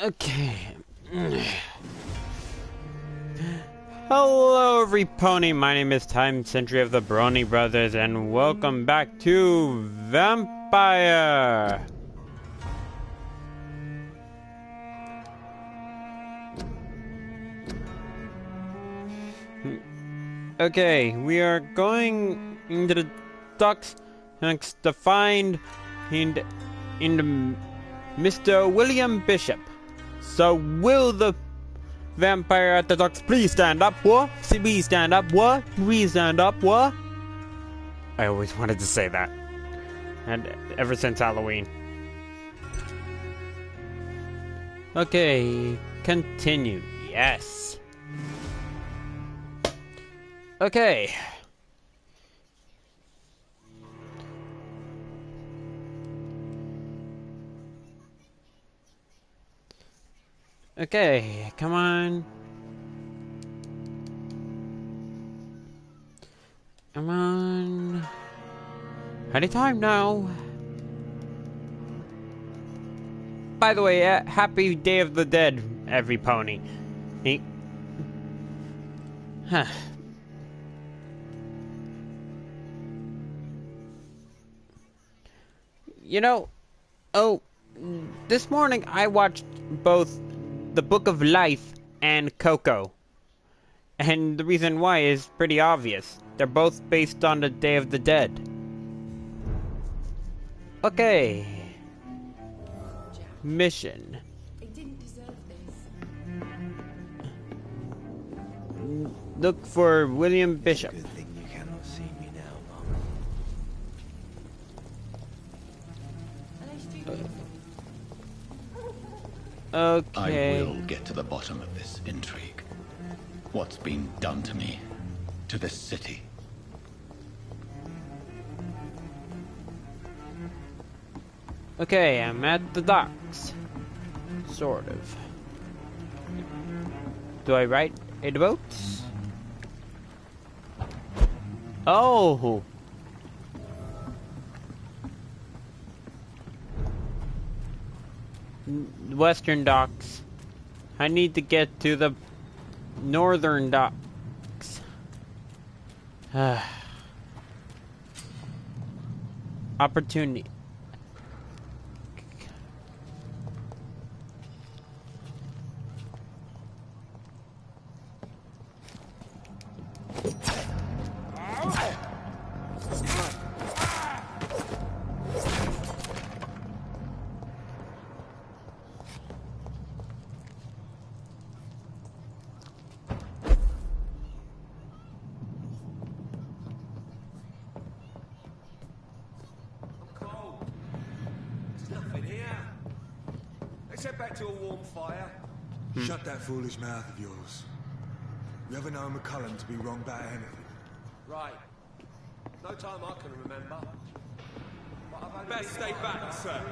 Okay. Hello, every pony. My name is Time Sentry of the Bronie Brothers, and welcome back to Vampyr. Okay, we are going into the docks next to find into Mr. William Bishop. So will the vampire at the docks please stand up, what? Please stand up, what? Please stand up, what? I always wanted to say that. And ever since Halloween. Okay, continue. Yes. Okay. Okay, come on. Come on. Anytime now. By the way, happy Day of the Dead, every pony. Huh. You know, this morning I watched both The Book of Life and Coco. And the reason why is pretty obvious. They're both based on the Day of the Dead. Okay. Mission. I didn't deserve this. Look for William Bishop. Good thing you cannot see me now, Mum. Okay. I will get to the bottom of this intrigue. What's been done to me, to this city. Okay, I'm at the docks. Sort of. Do I ride a boat? Oh! Western docks. I need to get to the northern docks. Opportunity. Head back to a warm fire. Shut that foolish mouth of yours. You ever know McCullum to be wrong about anything? Right. No time I can remember. Best stay back, sir.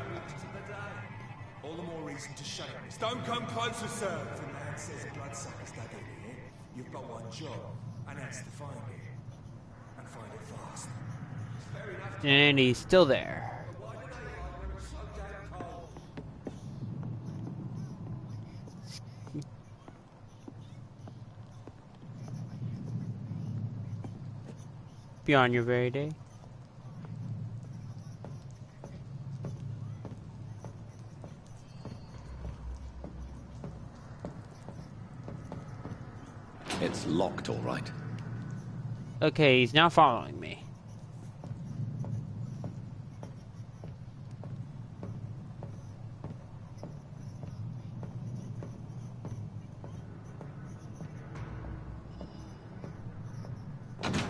All the more reason to shut it. Don't come closer, sir. If a man says bloodsuckers dug in here, you've got one job, and that's to find it. And find it fast. And he's still there. Beyond your very day. It's locked, all right. Okay, he's now following me.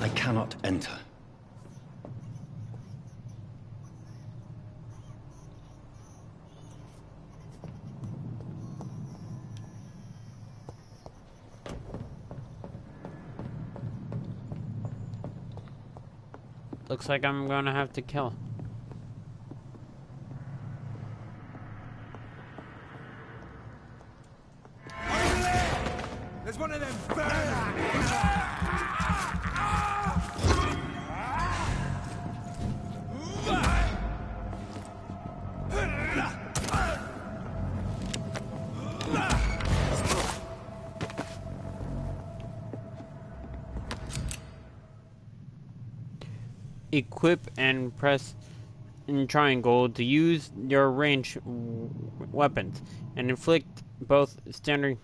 I cannot enter. Looks like I'm gonna have to kill him. There's one of them. equip and press in triangle to use your range weapons and inflict both standard.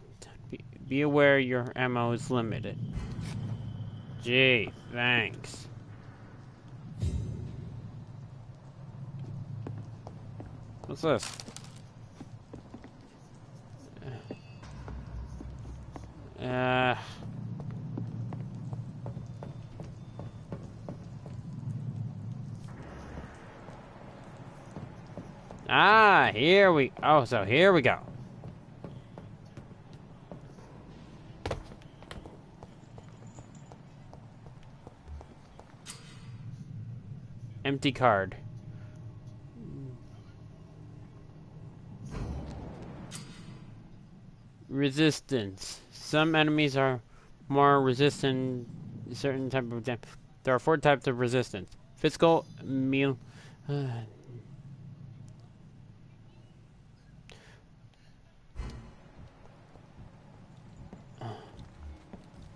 Be aware your ammo is limited. Gee, thanks. What's this? Here we... Oh, so here we go. Empty card. Resistance. Some enemies are more resistant to certain type of damage. There are 4 types of resistance. Physical, meal...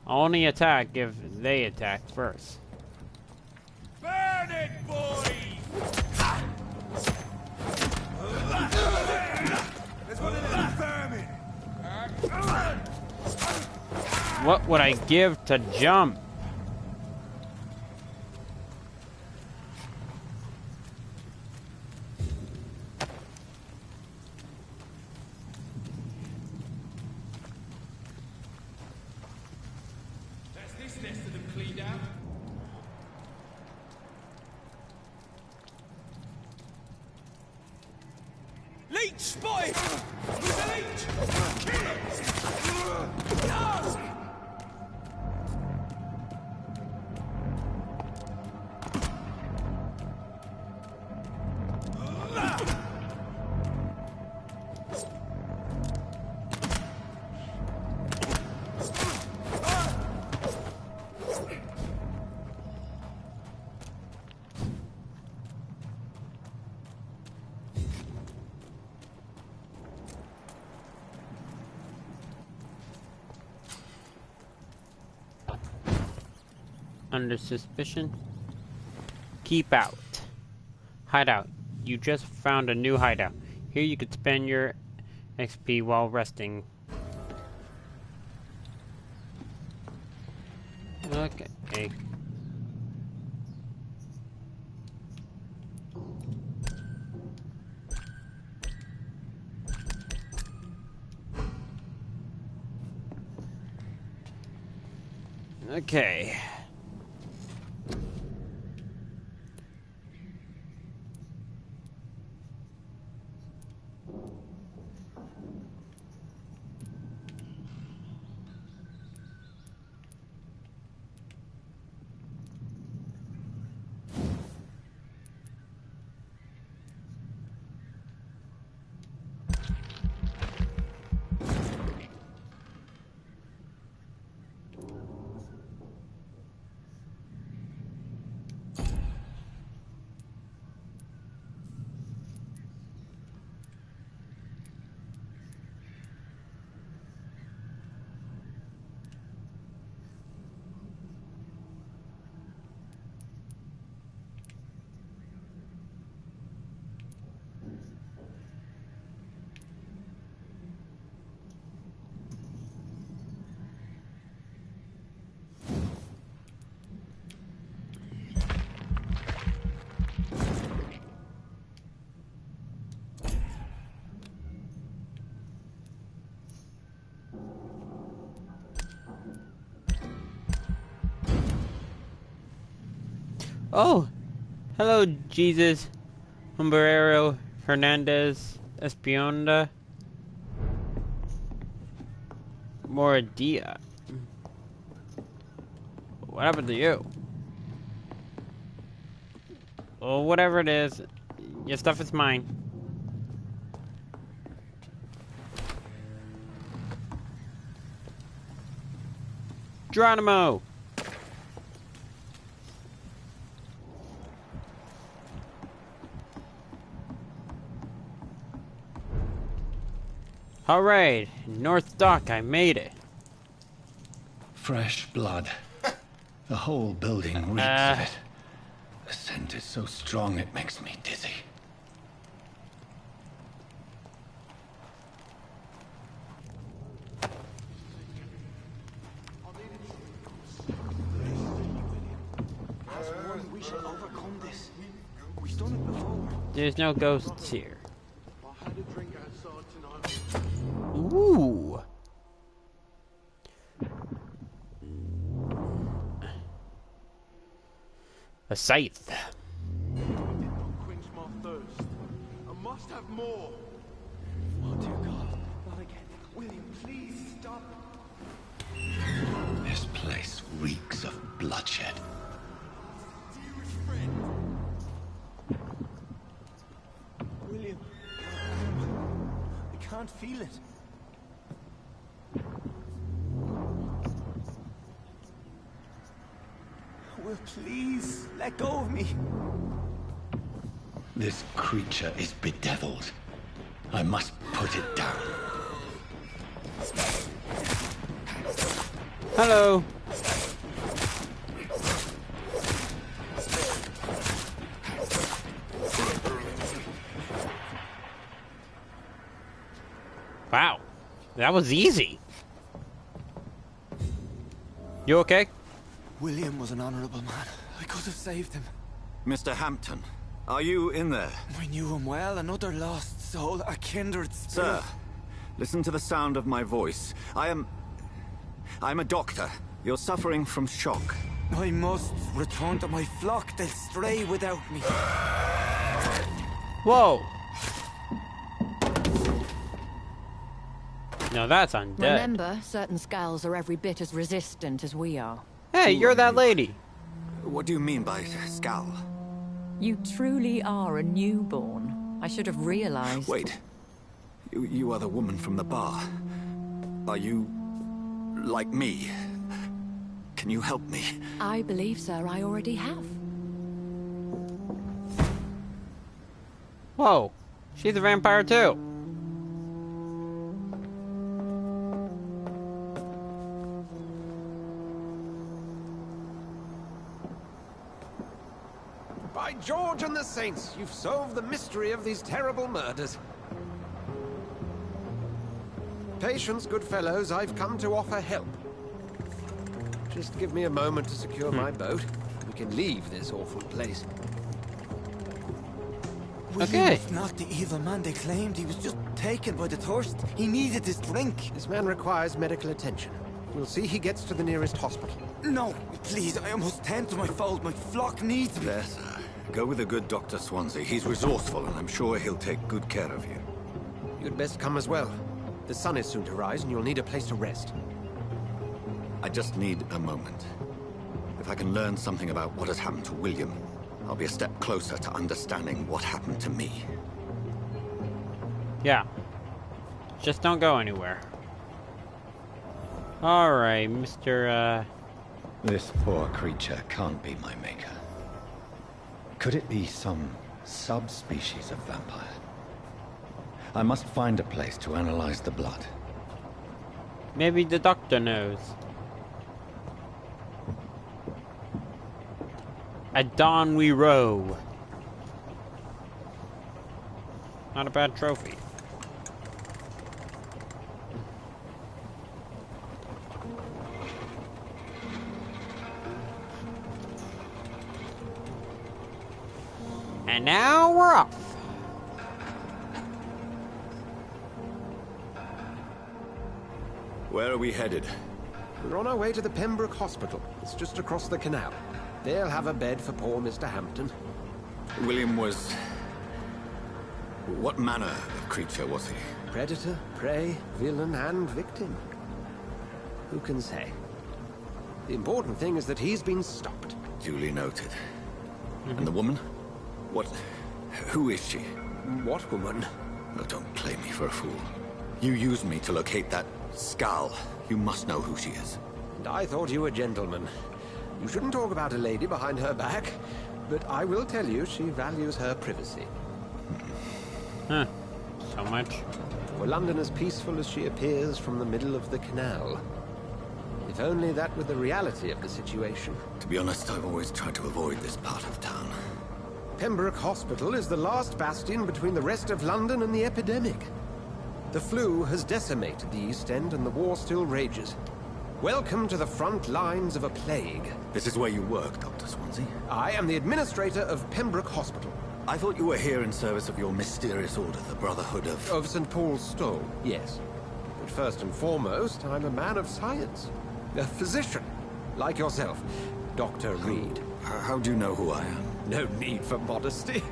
only attack if they attack first. Burn it, boys! There's one of them vermin! What would I give to jump? That's this nest of them cleaned out. Leech spotted! There's a leech! Kill it! No! Under suspicion. Keep out. Hideout. You just found a new hideout. Here you could spend your XP while resting. Okay. Okay. Oh, hello, Jesus, Humberero, Hernandez, Espionda, Moradia. What happened to you? Well, whatever it is, your stuff is mine. Geronimo! Alright, North Dock, I made it. Fresh blood. The whole building reeks of it. scent is so strong it makes me dizzy. We shall overcome this. We've done it before. There's no ghosts here. I had a drink outside tonight. Ooh. A scythe. Don't quench my thirst. I must have more. Oh dear God, not again. William, please stop. This place reeks of bloodshed. William, I can't feel it. Will, please let go of me. This creature is bedeviled. I must put it down. Hello. Wow, that was easy. You okay? William was an honorable man. I could have saved him. Mr. Hampton, are you in there? I knew him well, another lost soul, a kindred spirit. Sir, listen to the sound of my voice. I'm a doctor. You're suffering from shock. I must return to my flock. They'll stray without me. Whoa. No, that's undead. Remember, certain skulls are every bit as resistant as we are. Hey, you're that lady. What do you mean by scowl? You truly are a newborn. I should have realized. Wait. You are the woman from the bar. Are you like me? Can you help me? I believe, sir, I already have. Whoa, she's a vampire too. By George and the Saints, you've solved the mystery of these terrible murders. Patience, good fellows, I've come to offer help. Just give me a moment to secure my boat. We can leave this awful place. William Okay. was not the evil man they claimed. He was just taken by the thirst. He needed his drink. This man requires medical attention. We'll see he gets to the nearest hospital. No, please, I must tend to my fold. My flock needs me. There, sir. Go with the good Dr. Swansea. He's resourceful, and I'm sure he'll take good care of you. You'd best come as well. The sun is soon to rise, and you'll need a place to rest. I just need a moment. If I can learn something about what has happened to William, I'll be a step closer to understanding what happened to me. Yeah. Just don't go anywhere. Alright, Mr. This poor creature can't be my maker. Could it be some subspecies of vampire? I must find a place to analyze the blood. Maybe the doctor knows. At dawn we row. Not a bad trophy. And now we're off. Where are we headed? We're on our way to the Pembroke Hospital. It's just across the canal. They'll have a bed for poor Mr. Hampton. William was... What manner of creature was he? Predator, prey, villain, and victim. Who can say? The important thing is that he's been stopped. Duly noted. And the woman? What... Who is she? What woman? Oh, don't play me for a fool. You used me to locate that skull. You must know who she is. And I thought you a gentleman. You shouldn't talk about a lady behind her back, but I will tell you she values her privacy. Huh. So much. For London as peaceful as she appears from the middle of the canal. If only that were the reality of the situation. To be honest, I've always tried to avoid this part of town. Pembroke Hospital is the last bastion between the rest of London and the epidemic. The flu has decimated the East End and the war still rages. Welcome to the front lines of a plague. This is where you work, Dr. Swansea. I am the administrator of Pembroke Hospital. I thought you were here in service of your mysterious order, the Brotherhood of... Of St. Paul's Stole, yes. But first and foremost, I'm a man of science. A physician, like yourself, Dr. Reed. How do you know who I am? No need for modesty.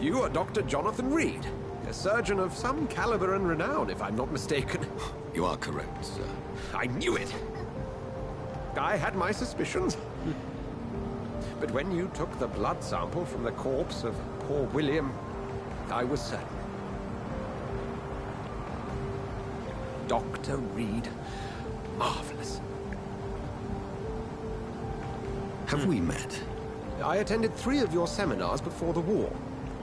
You are Dr. Jonathan Reed, a surgeon of some caliber and renown, if I'm not mistaken. You are correct, sir. I knew it! I had my suspicions. But when you took the blood sample from the corpse of poor William, I was certain. Dr. Reed. Marvelous. Have we met? I attended 3 of your seminars before the war.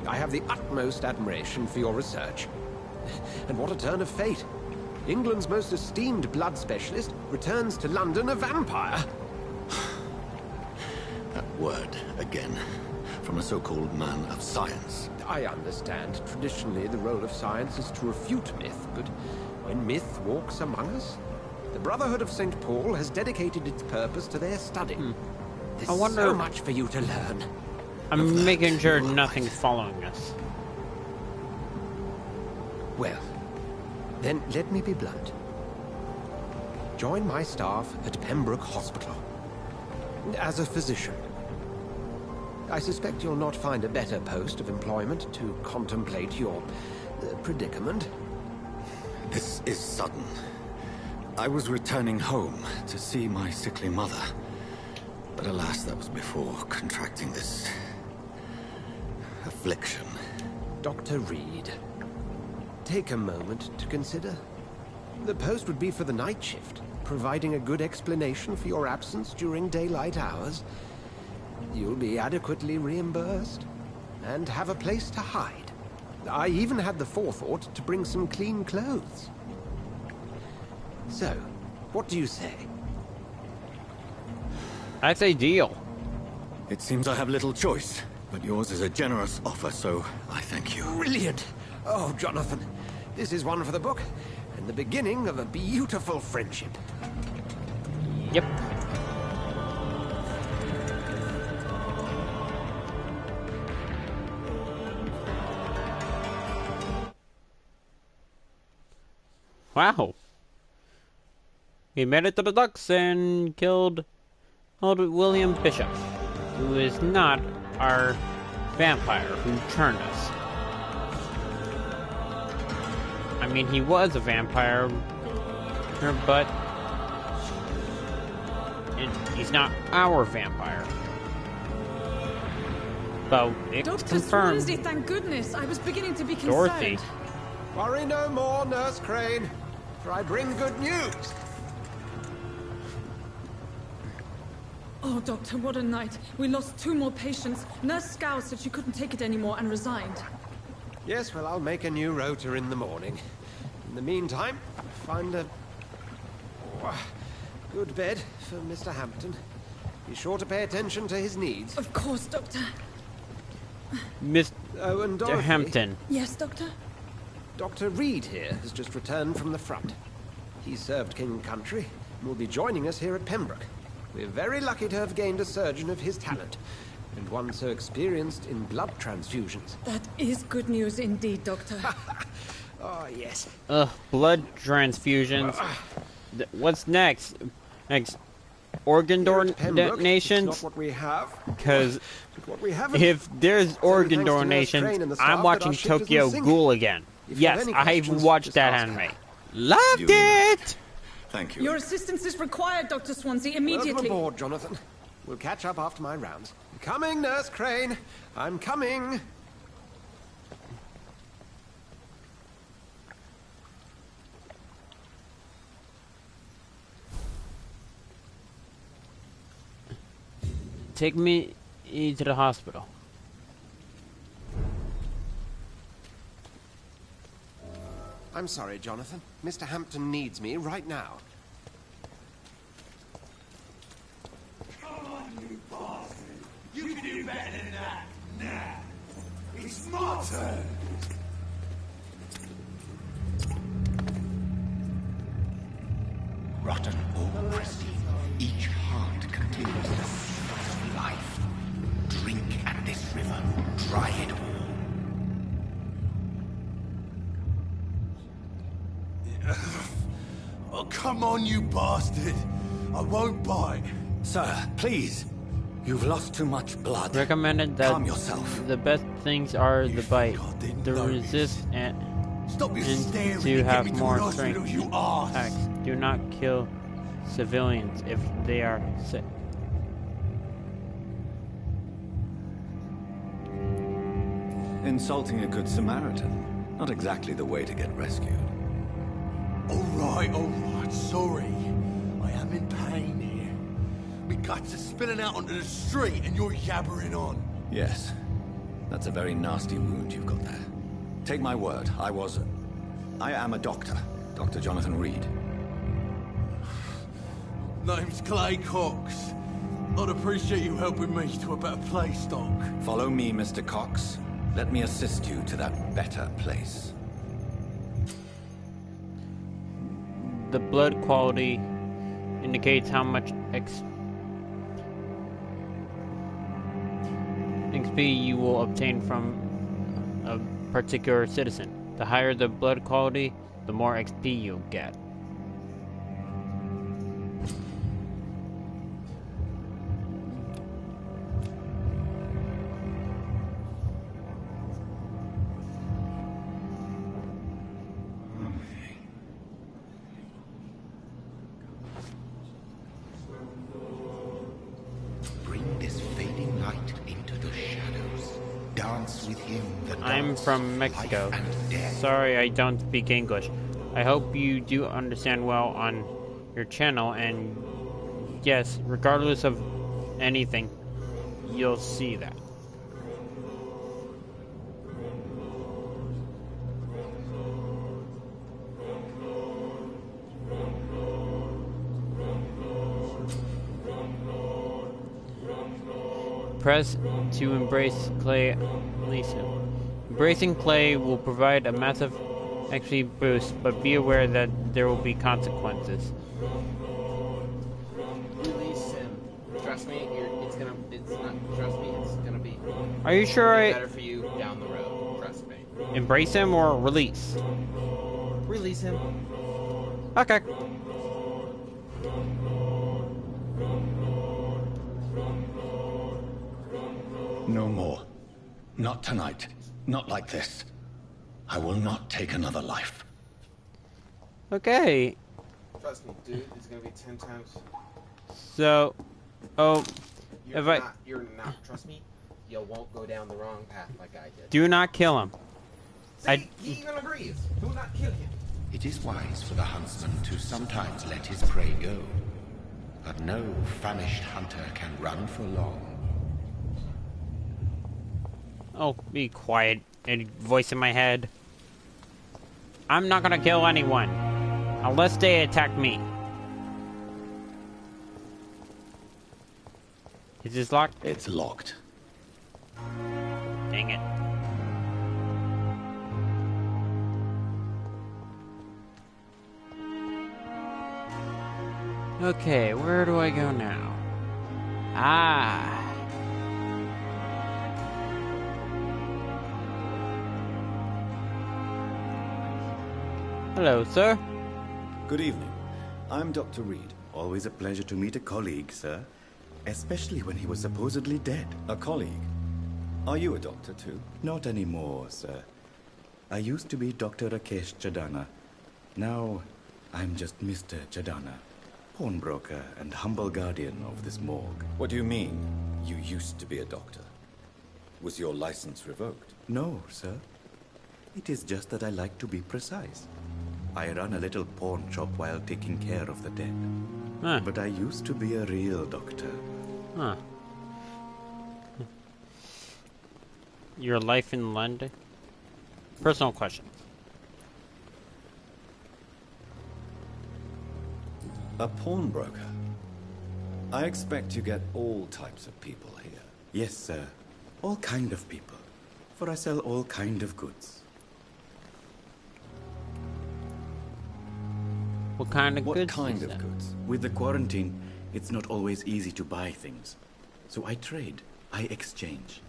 I have the utmost admiration for your research. And what a turn of fate. England's most esteemed blood specialist returns to London a vampire. That word, again, from a so-called man of science. I understand. Traditionally, the role of science is to refute myth, but when myth walks among us, the Brotherhood of St. Paul has dedicated its purpose to their study. There's I wonder... so much for you to learn. I'm making sure nothing's following us. Well, then let me be blunt. Join my staff at Pembroke Hospital. As a physician. I suspect you'll not find a better post of employment to contemplate your predicament. This is sudden. I was returning home to see my sickly mother. But alas, that was before contracting this... affliction. Dr. Reed, take a moment to consider. The post would be for the night shift, providing a good explanation for your absence during daylight hours. You'll be adequately reimbursed, and have a place to hide. I even had the forethought to bring some clean clothes. So, what do you say? I say deal. It seems I have little choice, but yours is a generous offer, so I thank you. Brilliant! Oh, Jonathan, this is one for the book, and the beginning of a beautiful friendship. Yep. Wow. He made it to the docks and killed old William Bishop, who is not our vampire who turned us. I mean, he was a vampire, but he's not our vampire. But it's Dr. confirmed. Swansea, thank goodness. I was beginning to be concerned. Dorothy. Worry no more, Nurse Crane, for I bring good news. Oh, Doctor, what a night. We lost 2 more patients. Nurse Scow said she couldn't take it anymore and resigned. Yes, well, I'll make a new rota in the morning. In the meantime, find a good bed for Mr. Hampton. Be sure to pay attention to his needs. Of course, Doctor. Mr. Oh, and Dorothy, Hampton. Yes, Doctor? Dr. Reed here has just returned from the front. He served King and Country and will be joining us here at Pembroke. We're very lucky to have gained a surgeon of his talent, and one so experienced in blood transfusions. That is good news indeed, Doctor. Oh, yes. Blood transfusions. What's next? Organ donation? Not what we have. Because what we haven't. if there's organ thanks to Nurse donations, Crane and the staff I'm that watching our ship Tokyo isn't Ghoul again. If you have Yes, any I questions, watched just that ask anime. her. Loved it! Thank you. Your assistance is required, Dr. Swansea, Welcome immediately. aboard, Jonathan. We'll catch up after my rounds. Coming, Nurse Crane. I'm coming. Take me to the hospital. I'm sorry, Jonathan. Mr. Hampton needs me right now. Come on, you bastard! You can do better than that! Nah! It's my turn. Rotten or pristine, each heart contains the secret of life. Drink at this river, try it all. Oh, come on, you bastard. I won't bite. Sir, please. You've lost too much blood. Recommended that Calm yourself. the best things are the bite, didn't the notice. resist, and Stop your staring to and have get me to more an hospital, strength. you arse. Attacks. Do not kill civilians if they are sick. Insulting a good Samaritan. Not exactly the way to get rescued. All right, sorry. I am in pain here. My guts are spilling out onto the street and you're yabbering on. Yes. That's a very nasty wound you've got there. Take my word, I am a doctor. Dr. Jonathan Reed. Name's Clay Cox. I'd appreciate you helping me to a better place, Doc. Follow me, Mr. Cox. Let me assist you to that better place. The blood quality indicates how much XP you will obtain from a particular citizen. The higher the blood quality, the more XP you'll get. Bring this fading light into the shadows. Dance with him. I'm dance from of Mexico. life and death. Sorry I don't speak English. I hope you do understand well on your channel, and yes, regardless of anything, you'll see that. Press to embrace Clay. Lisa. Embracing Clay will provide a massive XP boost, but be aware that there will be consequences. Release him. Trust me, it's gonna be Are you sure better for you down the road. Trust me. embrace him or release? Release him. Okay. No more. Not tonight. Not like this. I will not take another life. Okay. Trust me, dude, it's gonna be 10 times. So, You're not, trust me, you won't go down the wrong path like I did. do not kill him. See, he even agrees. Do not kill him. It is wise for the huntsman to sometimes let his prey go. But no famished hunter can run for long. Oh, be quiet. A voice in my head. I'm not gonna kill anyone. Unless they attack me. Is this locked? It's locked. Dang it. Okay, where do I go now? Ah. Hello, sir. Good evening. I'm Dr. Reed. Always a pleasure to meet a colleague, sir. Especially when he was supposedly dead. A colleague? Are you a doctor too? Not anymore, sir. I used to be Dr. Rakesh Chadana. Now, I'm just Mr. Chadana, pawnbroker and humble guardian of this morgue. What do you mean, you used to be a doctor? Was your license revoked? No, sir. It is just that I like to be precise. I run a little pawn shop while taking care of the dead. Huh. But I used to be a real doctor. Huh. Your life in London? Personal question. A pawnbroker? I expect you get all types of people here. Yes, sir. All kind of people. for I sell all kind of goods. What kind of goods? What kind of goods? With the quarantine, it's not always easy to buy things. So I trade, I exchange.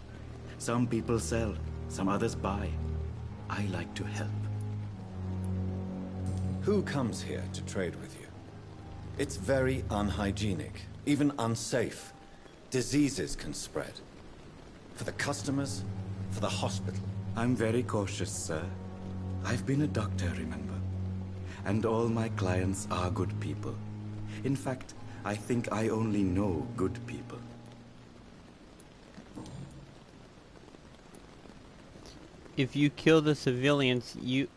Some people sell, some others buy. I like to help. Who comes here to trade with you? It's very unhygienic, even unsafe. Diseases can spread. For the customers, for the hospital. I'm very cautious, sir. I've been a doctor, remember? And all my clients are good people. In fact, I think I only know good people. If you kill the civilians, if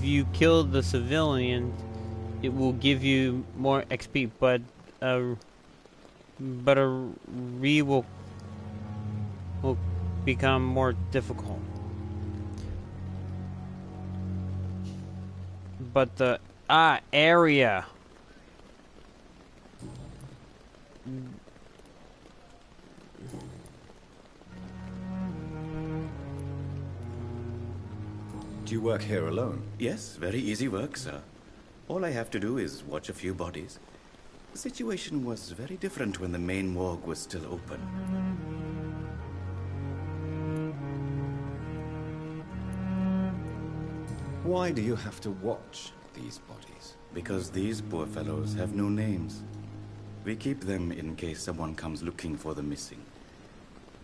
you kill the civilians, it will give you more XP, but a will become more difficult. But the area. Do you work here alone? Yes, very easy work, sir. All I have to do is watch a few bodies. The situation was very different when the main morgue was still open. Why do you have to watch these bodies? Because these poor fellows have no names. We keep them in case someone comes looking for the missing.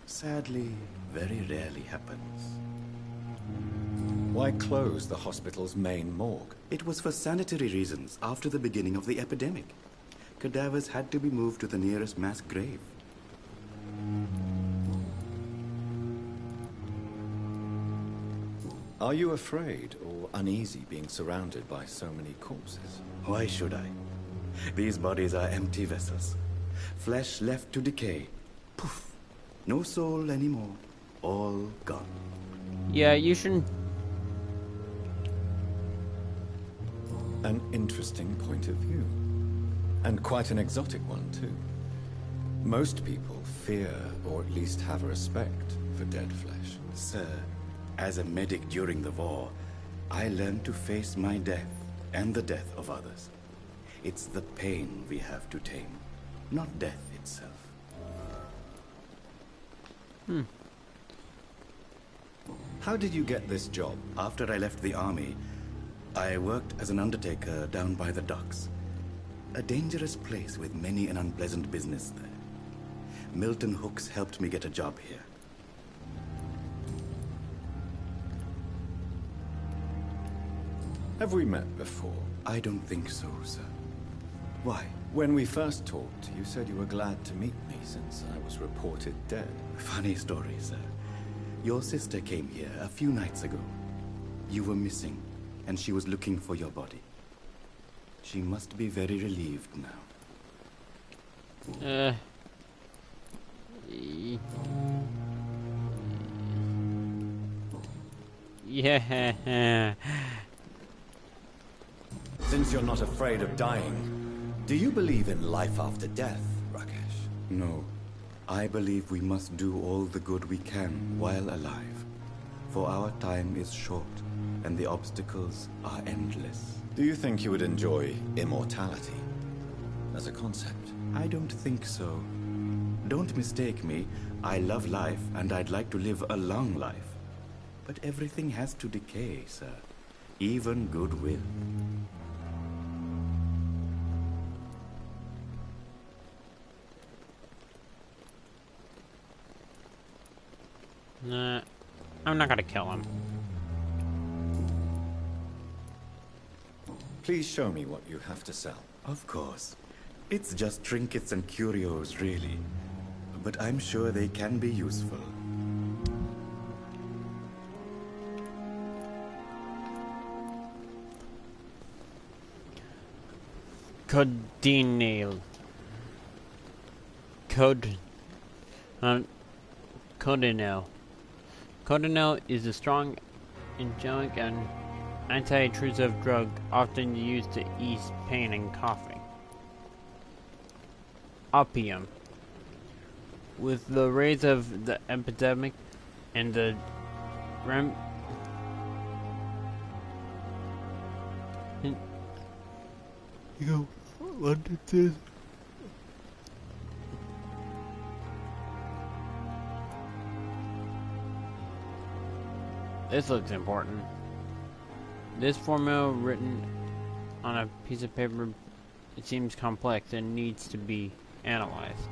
Sadly, very rarely happens. Why close the hospital's main morgue? It was for sanitary reasons after the beginning of the epidemic. Cadavers had to be moved to the nearest mass grave. Are you afraid or uneasy being surrounded by so many corpses? Why should I? These bodies are empty vessels. Flesh left to decay. Poof. No soul anymore. All gone. Yeah, you shouldn't. An interesting point of view. And quite an exotic one, too. Most people fear, or at least have a respect, for dead flesh. Sir, as a medic during the war, I learned to face my death and the death of others. It's the pain we have to tame, not death itself. How did you get this job? After I left the army, I worked as an undertaker down by the docks. A dangerous place with many an unpleasant business there. Milton Hooks helped me get a job here. Have we met before? I don't think so, sir. Why? When we first talked, you said you were glad to meet me since I was reported dead. Funny story, sir. Your sister came here a few nights ago. You were missing, and she was looking for your body. She must be very relieved now. Yeah. Since you're not afraid of dying, do you believe in life after death, Rakesh? No. I believe we must do all the good we can while alive. For our time is short, and the obstacles are endless. Do you think you would enjoy immortality as a concept? I don't think so. Don't mistake me. I love life, and I'd like to live a long life. But everything has to decay, sir. Even goodwill. Nah, I'm not gonna kill him. Please show me what you have to sell. Of course. It's just trinkets and curios, really. But I'm sure they can be useful. Codinale. Codinale. Codinale is a strong angelic and anti-intrusive drug often used to ease pain and coughing. Opium. With the rise of the epidemic and the ram... London says... This looks important. This formula written on a piece of paper, it seems complex and needs to be analyzed.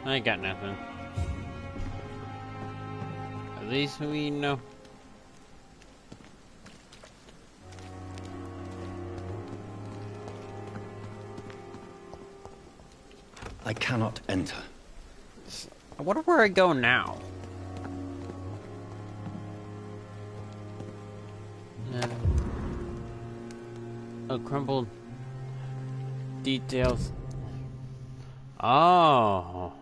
I got nothing. At least we know. I cannot enter. I wonder where I go now. Crumbled details. Oh.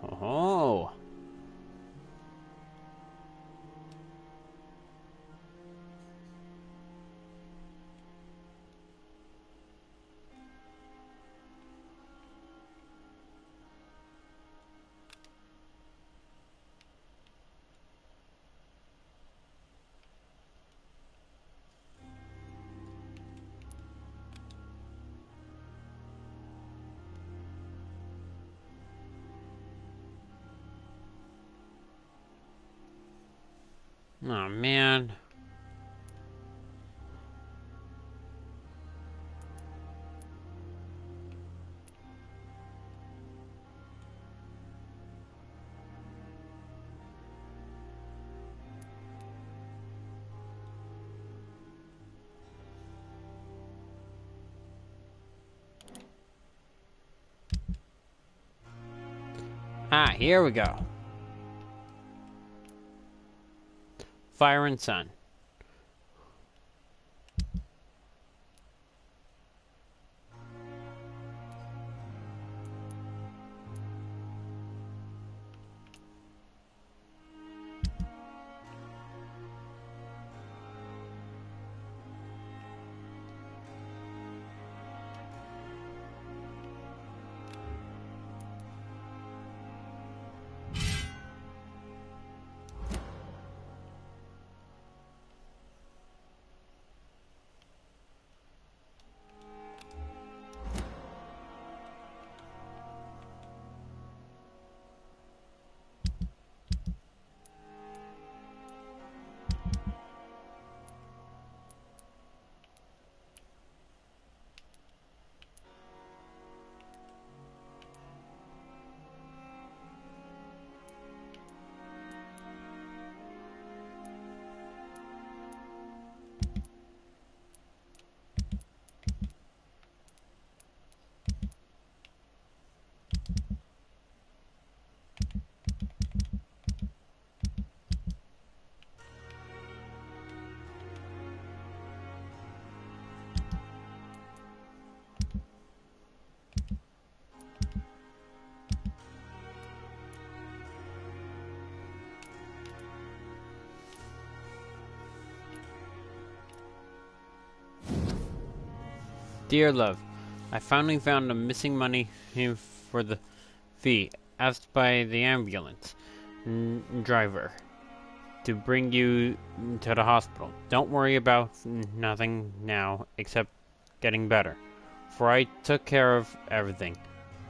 Oh man. Ah, here we go. Fire and Sun. Dear love, I finally found the missing money for the fee asked by the ambulance driver to bring you to the hospital. Don't worry about nothing now except getting better, for I took care of everything.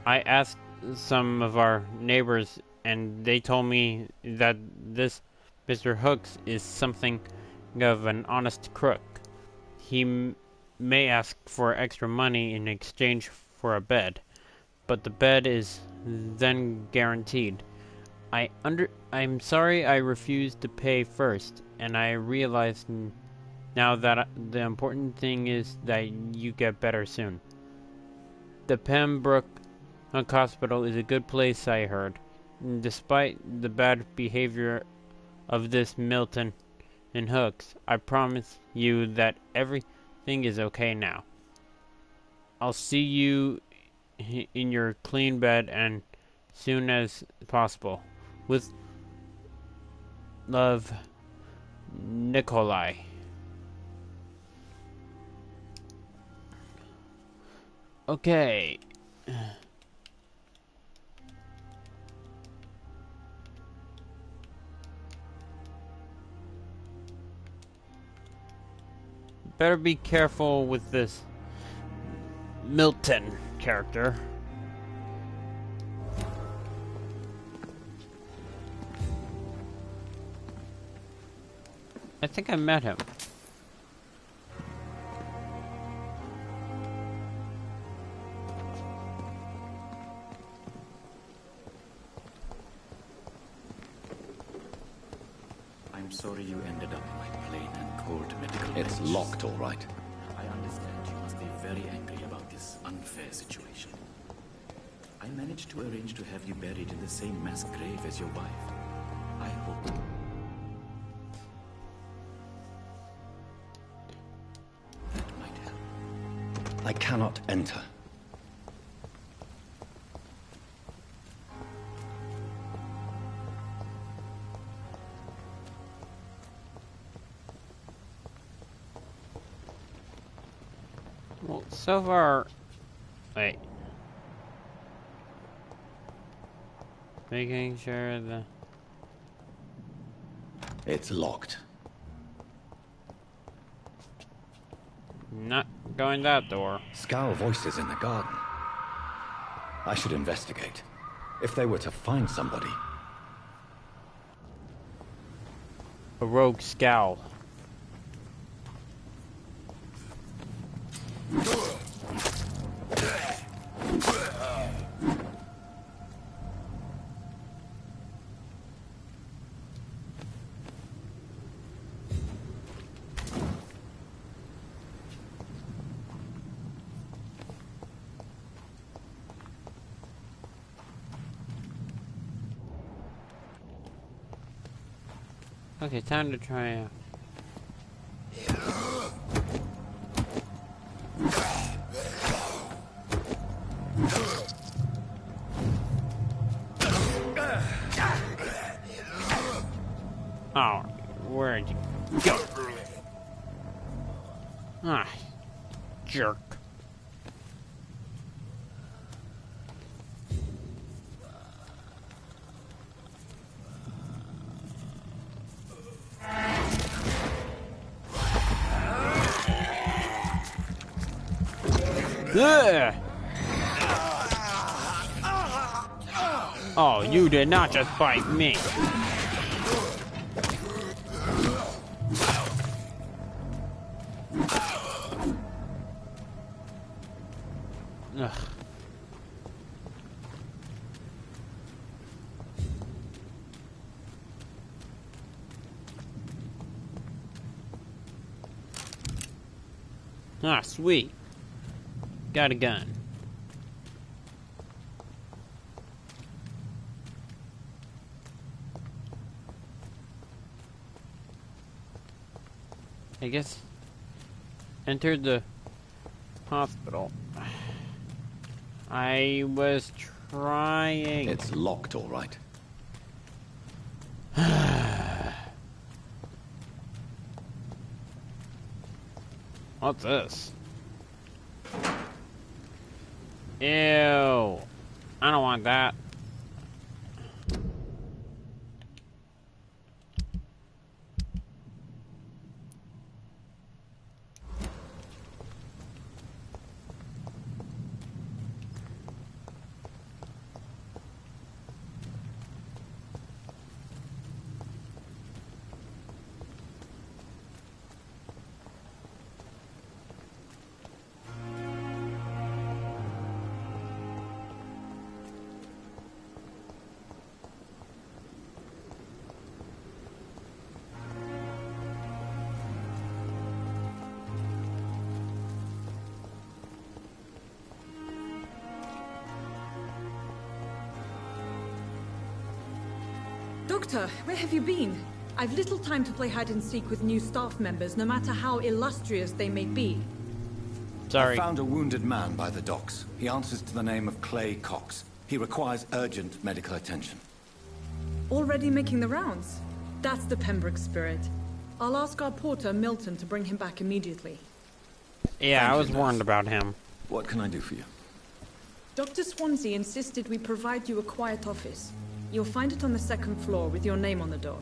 I asked some of our neighbors and they told me that this Mr. Hooks is something of an honest crook. He may ask for extra money in exchange for a bed, but the bed is then guaranteed. I'm sorry I refused to pay first, and I realize now that the important thing is that you get better soon. The Pembroke Hospital is a good place, I heard. Despite the bad behavior of this Milton and Hooks, I promise you that everything is okay now. I'll see you in your clean bed and soon as possible. With love, Nikolai. Okay. Better be careful with this Milton character. I think I met him. I'm sorry you ended up in my plain and cold medical It's bench. locked, all right. I understand you must be very angry about this unfair situation. I managed to arrange to have you buried in the same mass grave as your wife. I hope... that might help. I cannot enter. Well, so far... Wait. Making sure the... It's locked. Not going that door. Scowl voices in the garden. I should investigate. If they were to find somebody. A rogue scowl. Okay, time to try out. Oh, where'd you go? Ah, jerk. Ugh. Oh, you did not just bite me. Ugh. Ah, sweet. Got a gun. I guess entered the hospital. I was trying. It's locked, all right. What's this? Ew. I don't want that. Doctor, where have you been? I've little time to play hide and seek with new staff members, no matter how illustrious they may be. Sorry. I found a wounded man by the docks. He answers to the name of Clay Cox. He requires urgent medical attention. Already making the rounds? That's the Pembroke spirit. I'll ask our porter, Milton, to bring him back immediately. Yeah, Thank I you, was nurse. warned about him. What can I do for you? Dr. Swansea insisted we provide you a quiet office. You'll find it on the second floor with your name on the door.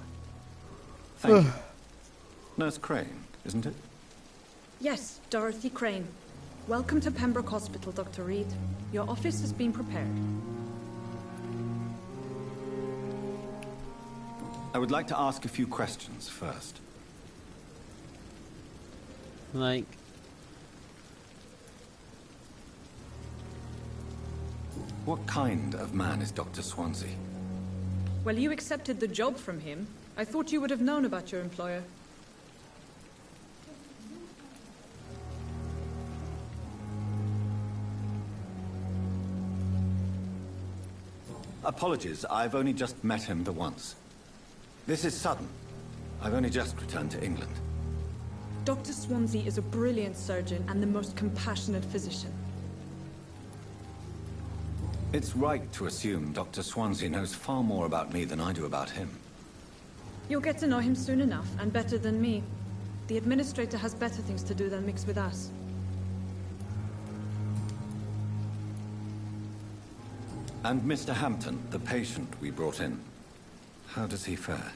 Thank you. Nurse Crane, isn't it? Yes, Dorothy Crane. Welcome to Pembroke Hospital, Dr. Reed. Your office has been prepared. I would like to ask a few questions first. Like... What kind of man is Dr. Swansea? Well, you accepted the job from him. I thought you would have known about your employer. Apologies, I've only just met him the once. This is sudden. I've only just returned to England. Dr. Swansea is a brilliant surgeon and the most compassionate physician. It's right to assume Dr. Swansea knows far more about me than I do about him. You'll get to know him soon enough, and better than me. The administrator has better things to do than mix with us. And Mr. Hampton, the patient we brought in, how does he fare?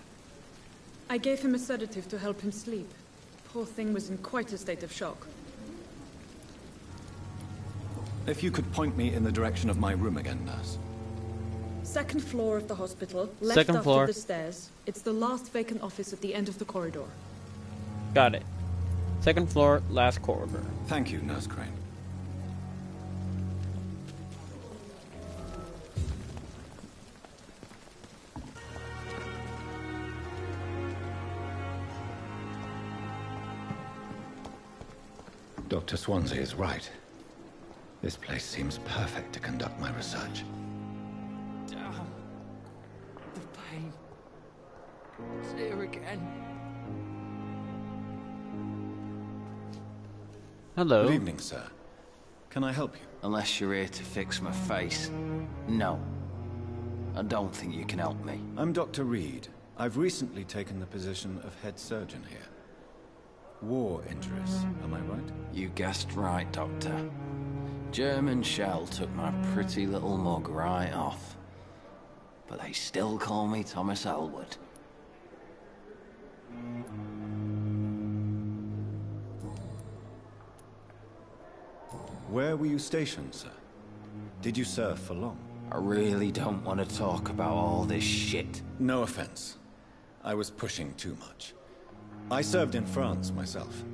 I gave him a sedative to help him sleep. Poor thing was in quite a state of shock. If you could point me in the direction of my room again, nurse. Second floor of the hospital, left Second after floor. the stairs. It's the last vacant office at the end of the corridor. Got it. Second floor, last corridor. Thank you, Nurse Crane. Dr. Swansea is right. This place seems perfect to conduct my research. Damn. The pain. It's here again. Hello. Good evening, sir. Can I help you? Unless you're here to fix my face. No. I don't think you can help me. I'm Dr. Reed. I've recently taken the position of head surgeon here. War injuries, am I right? You guessed right, Doctor. German shell took my pretty little mug right off. But they still call me Thomas Elwood. Where were you stationed, sir? Did you serve for long? I really don't want to talk about all this shit. No offense. I was pushing too much. I served in France myself.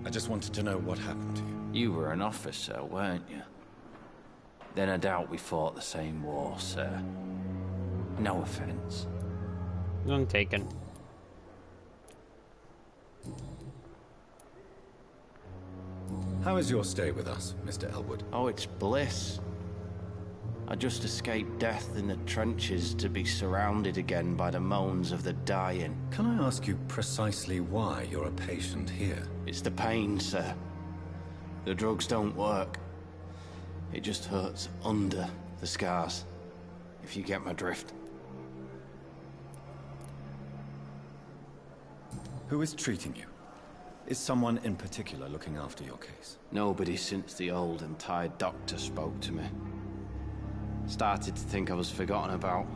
I just wanted to know what happened to you. You were an officer, weren't you? Then I doubt we fought the same war, sir. No offense. None taken. How is your stay with us, Mr. Elwood? Oh, it's bliss. I just escaped death in the trenches to be surrounded again by the moans of the dying. Can I ask you precisely why you're a patient here? It's the pain, sir. The drugs don't work. It just hurts under the scars, if you get my drift. Who is treating you? Is someone in particular looking after your case? Nobody since the old and tired doctor spoke to me. Started to think I was forgotten about.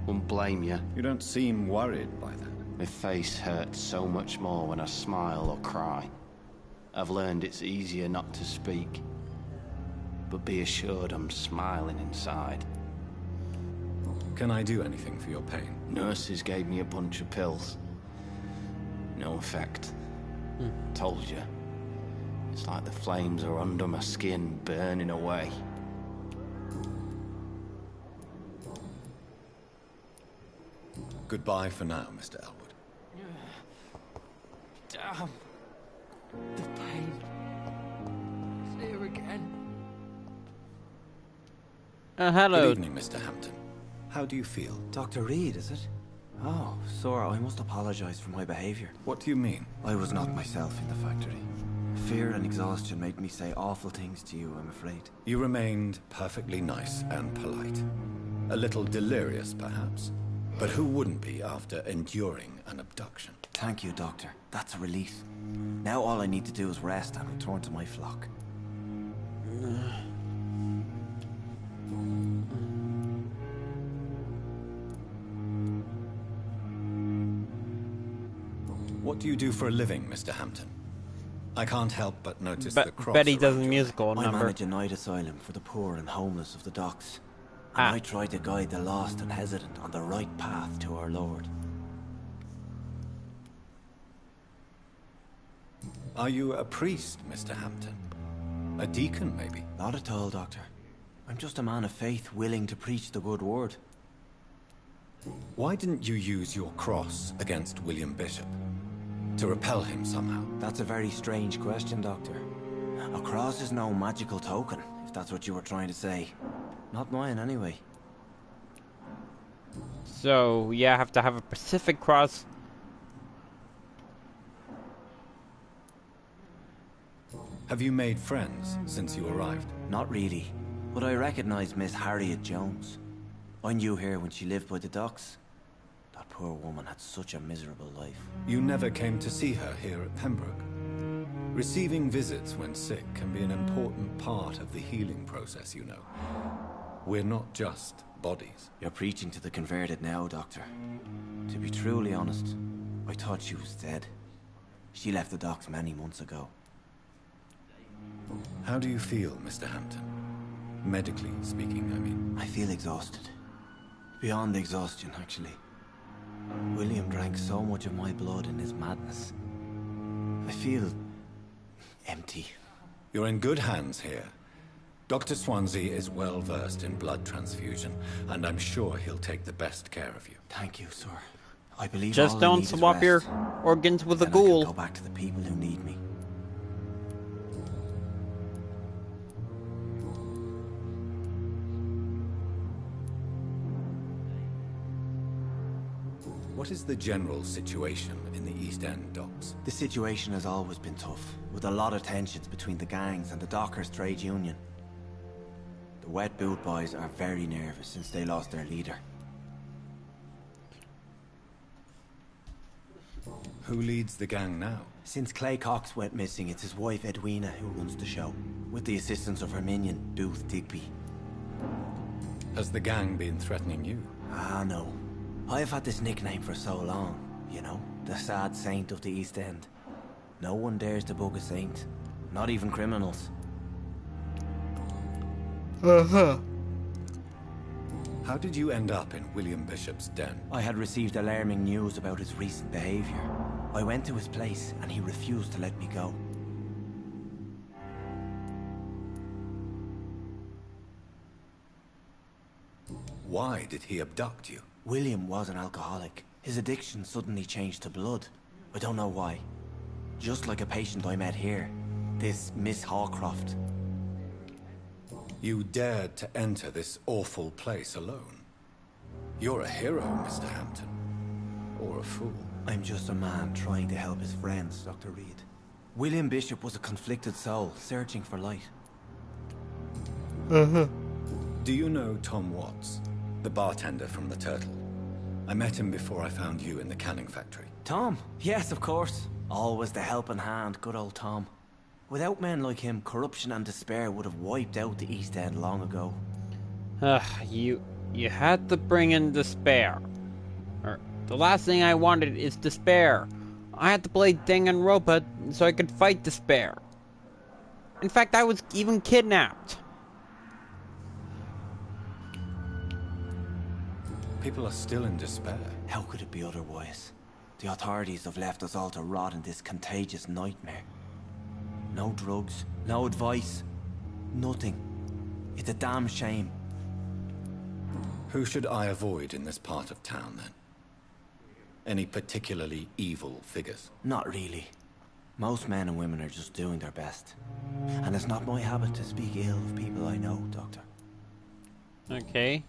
Wouldn't blame you. You don't seem worried by that. My face hurts so much more when I smile or cry. I've learned it's easier not to speak. But be assured I'm smiling inside. Can I do anything for your pain? Nurses gave me a bunch of pills. No effect. Told you. It's like the flames are under my skin, burning away. Goodbye for now, Mr. Elwood. Damn. The pain. It's here again. Hello. Good evening, Mr. Hampton. How do you feel? Dr. Reed, is it? Oh, sir, I must apologize for my behavior. What do you mean? I was not myself in the factory. Fear and exhaustion made me say awful things to you, I'm afraid. You remained perfectly nice and polite. A little delirious, perhaps. But who wouldn't be after enduring an abduction? Thank you, Doctor. That's a relief. Now all I need to do is rest and return to my flock. What do you do for a living, Mr. Hampton? I can't help but notice the cross. Betty does a around your musical I number. manage a night asylum for the poor and homeless of the docks. And I try to guide the lost and hesitant on the right path to our Lord. Are you a priest, Mr. Hampton? A deacon, maybe? Not at all, Doctor. I'm just a man of faith willing to preach the good word. Why didn't you use your cross against William Bishop? To repel him somehow? That's a very strange question, Doctor. A cross is no magical token, if that's what you were trying to say. Not mine, anyway. So, yeah, I have to have a Pacific cross. Have you made friends since you arrived? Not really, but I recognize Miss Harriet Jones. I knew her when she lived by the docks. That poor woman had such a miserable life. You never came to see her here at Pembroke. Receiving visits when sick can be an important part of the healing process, you know. We're not just bodies. You're preaching to the converted now, Doctor. To be truly honest, I thought she was dead. She left the docks many months ago. How do you feel, Mr. Hampton? Medically speaking, I mean. I feel exhausted. Beyond exhaustion, actually. William drank so much of my blood in his madness. I feel empty. You're in good hands here. Dr. Swansea is well versed in blood transfusion, and I'm sure he'll take the best care of you. Thank you, sir. I believe just don't swap your organs with a ghoul. Go back to the people who need me. What is the general situation in the East End docks? The situation has always been tough, with a lot of tensions between the gangs and the dockers' trade union. The Wet Boot Boys are very nervous since they lost their leader. Who leads the gang now? Since Clay Cox went missing, it's his wife Edwina who runs the show, with the assistance of her minion, Booth Digby. Has the gang been threatening you? Ah, no. I've had this nickname for so long, you know, the sad saint of the East End. No one dares to bug a saint, not even criminals. How did you end up in William Bishop's den? I had received alarming news about his recent behavior. I went to his place and he refused to let me go. Why did he abduct you? William was an alcoholic. His addiction suddenly changed to blood. I don't know why. Just like a patient I met here. This Miss Hawcroft. You dared to enter this awful place alone. You're a hero, Mr. Hampton. Or a fool. I'm just a man trying to help his friends, Dr. Reed. William Bishop was a conflicted soul, searching for light. Do you know Tom Watts? The bartender from the Turtle. I met him before I found you in the canning factory. Tom? Yes, of course. Always the helping hand, good old Tom. Without men like him, corruption and despair would have wiped out the East End long ago. You had to bring in despair. The last thing I wanted is despair. I had to play Danganronpa so I could fight despair. In fact, I was even kidnapped. People are still in despair. How could it be otherwise? The authorities have left us all to rot in this contagious nightmare. No drugs, no advice, nothing. It's a damn shame. Who should I avoid in this part of town, then? Any particularly evil figures? Not really. Most men and women are just doing their best. And it's not my habit to speak ill of people I know, Doctor. Okay.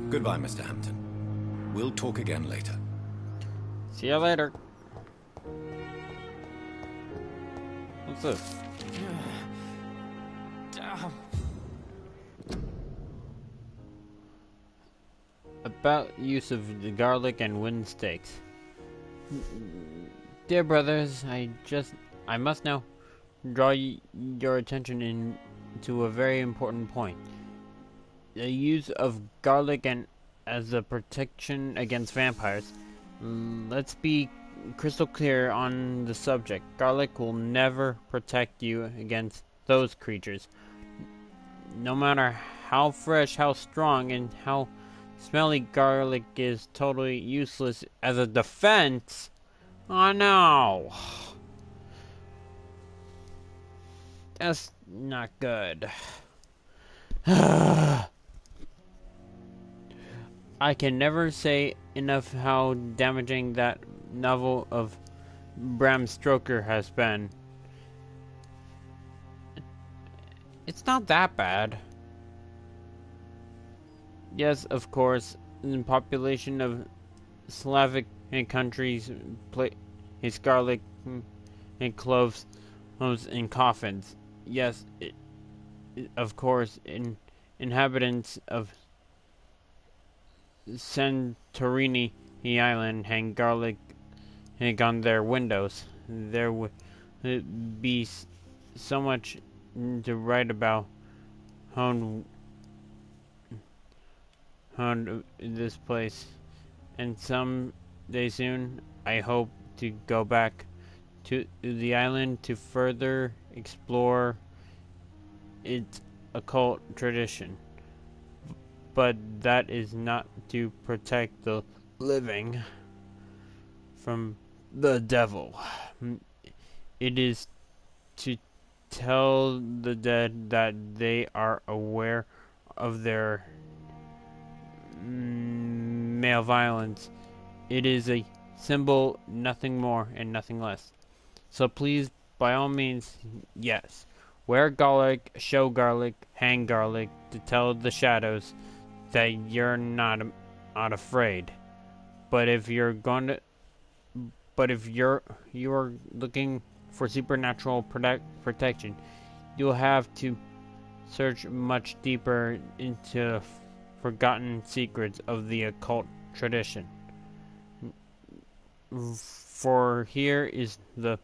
Goodbye, Mr. Hampton. We'll talk again later. See you later. What's this? Damn. About use of the garlic and wind steaks. Dear brothers, I must now draw your attention to a very important point. The use of garlic and as a protection against vampires. Let's be crystal clear on the subject. Garlic will never protect you against those creatures. No matter how fresh, how strong, and how smelly garlic is totally useless as a defense. Oh no. That's not good. I can never say enough how damaging that novel of Bram Stoker has been. It's not that bad. Yes, of course, the population of Slavic countries place garlic and cloves in coffins. Yes, of course, inhabitants of Santorini Island hang garlic on their windows. There would be so much to write about on this place, and someday soon I hope to go back to the island to further explore its occult tradition. But that is not to protect the living from the devil. It is to tell the dead that they are aware of their male violence. It is a symbol, nothing more and nothing less. So please, by all means, yes, wear garlic, show garlic, hang garlic, to tell the shadows that you're not afraid. But if you're looking for supernatural protection, you'll have to search much deeper into forgotten secrets of the occult tradition. For here is the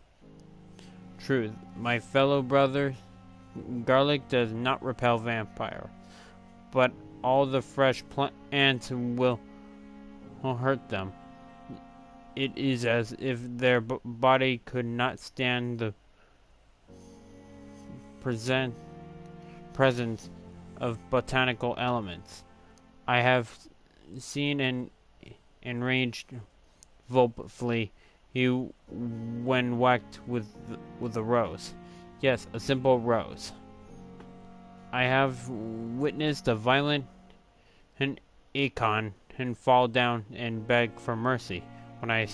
truth, my fellow brothers. Garlic does not repel vampires, but all the fresh plants will hurt them. It is as if their body could not stand the presence of botanical elements. I have seen an enraged Vulp flee when whacked with a rose. Yes, a simple rose. I have witnessed a violent icon and fall down and beg for mercy when I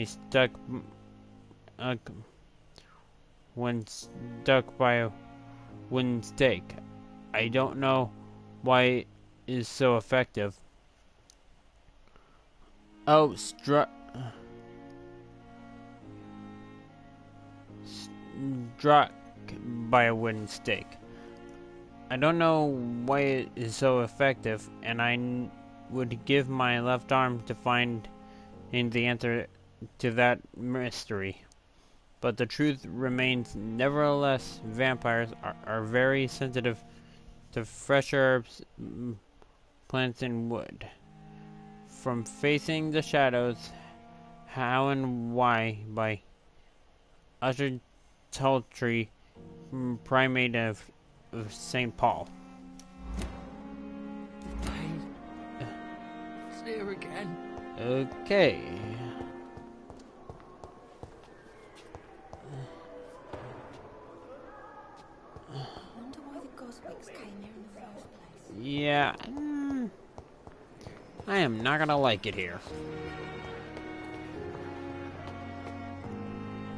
stuck by a wooden stake. I don't know why it is so effective. Oh, struck by a wooden stake. I don't know why it is so effective, and I would give my left arm to find the answer to that mystery. But the truth remains, nevertheless, vampires are very sensitive to fresh herbs, plants, and wood. From facing the shadows, how and why, by Usher Tultree, primate of St. Paul. The pain. It's there again. Okay. Yeah, I am not gonna like it here.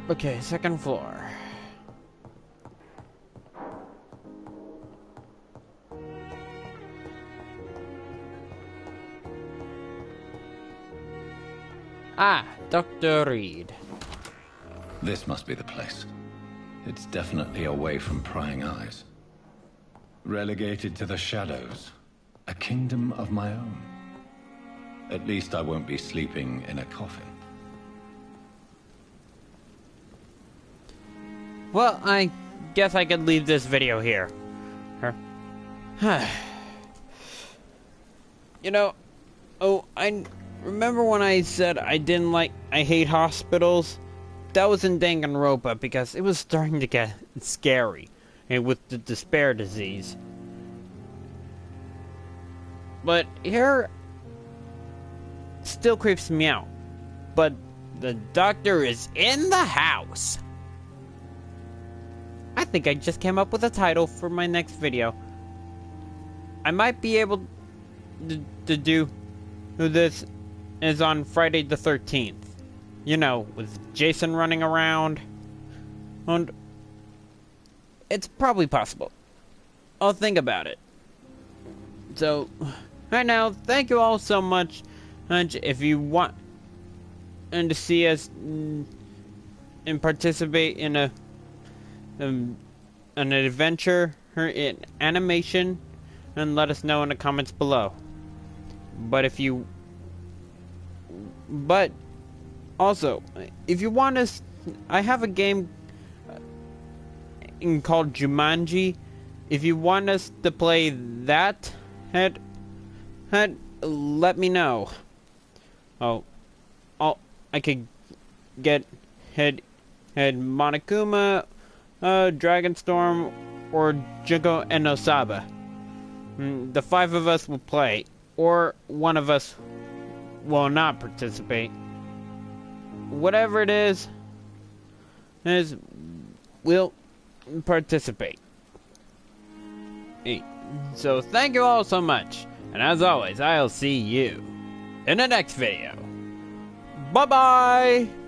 Okay, second floor. Ah, Dr. Reed. This must be the place. It's definitely away from prying eyes. Relegated to the shadows. A kingdom of my own. At least I won't be sleeping in a coffin. Well, I guess I could leave this video here. You know, I remember when I said I hate hospitals? That was in Danganronpa because it was starting to get scary, and with the despair disease. But here, still creeps me out. But the doctor is in the house. I think I just came up with a title for my next video. I might be able to do this is on Friday the 13th. You know, with Jason running around. And it's probably possible. I'll think about it. So, right now, thank you all so much. And if you want and to see us and participate in an adventure or in animation, and let us know in the comments below. But also, if you want us, I have a game called Jumanji. If you want us to play that, let me know. I could get Head Monokuma, Dragonstorm, or Junko and Osaba. The 5 of us will play, or one of us will not participate. Whatever it is we'll participate. So thank you all so much, and as always, I'll see you in the next video. Bye-bye!